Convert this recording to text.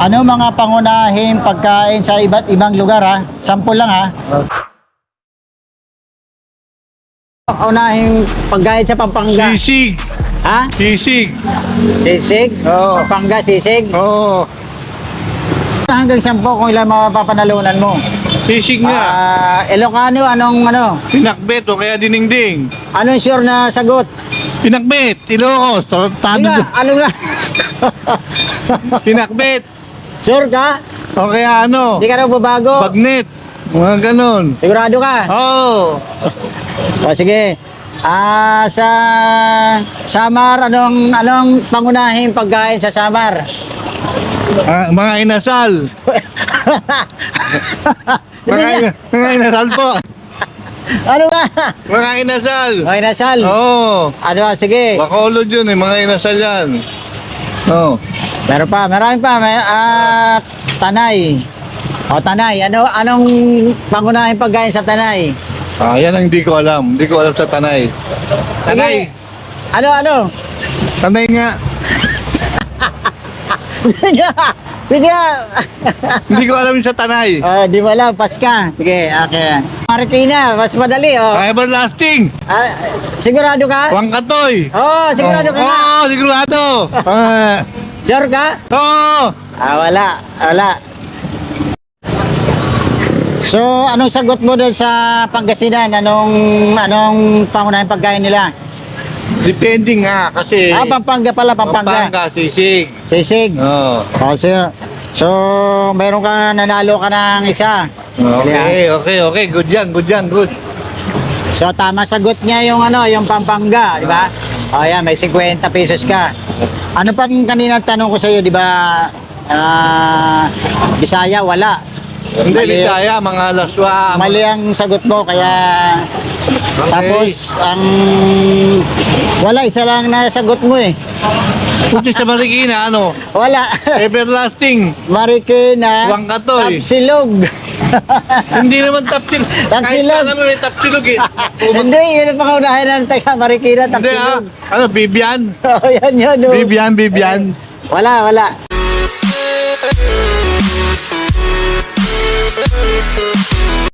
Ano mga pangunahing pagkain sa iba't ibang lugar ha? Sample lang ha. Pangunahing pagkain sa Pampanga. Sisig. Ha? Sisig. Sisig? Oo. Pampanga, sisig? Oo. Hanggang 10 kung ilan mapapanalunan mo. Sisig nga. Ilocano, anong ano? Pinakbet o kaya dinengdeng. Anong sure na sagot? Pinakbet. Ilocos. Tado. Ano nga? Pinakbet. Sure ka? O kaya ano? Hindi ka raw babago? Bagnet. Mga ganon. Sigurado ka? Oo. O sige. Sa Samar, anong pangunahing pagkain sa Samar? Mga inasal. Mga inasal po. Ano ba? Mga inasal. Mga inasal. Oo. Ano, sige. Bacolod yun eh. Mga inasal yan. Oo. Meron pa, marami pa. Tanay. O, Tanay. Anong pangunahing pagkain sa Tanay? Yan ang hindi ko alam. Hindi ko alam sa Tanay. Tanay. Sige. Ano? Tanay nga. Sige. Hindi ko alam yung sa Tanay. Di mo alam, pas ka. Sige, okay. Marikina, mas madali, oh. Everlasting. Sigurado ka? Wangkatoy. Sigurado ka nga. Oo, sigurado. Sure ka? Oo. Wala. So, anong sagot mo doon sa Pangasinan? Anong pangunahing pagkain nila? Depende nga kasi Pampanga pala, Pampanga. sisig. Sisig. Oo. So, meron ka, nanalo ka ng isa. Okay. Good yan. Good. So, tama sagot niya yung yung Pampanga, di ba? Yan, may 50 pesos ka. Ano pang kanina tanong ko sa iyo, di ba? Bisaya, wala. Hindi, Bisaya, mga laswa. Mali ang sagot mo, kaya tapos wala, isa lang na sagot mo eh. Puti sa Marikina, ano? Wala. Everlasting. Marikina. Wangkatoy. Tapsilog. Hindi naman tapsilog. Tapsilog. Kahit alam mo may tapsilog eh. Hindi, yun ang pangunahin ng taga Marikina. Hindi Tapsilog. Ano, Bibian? Yan. Bibian. Wala.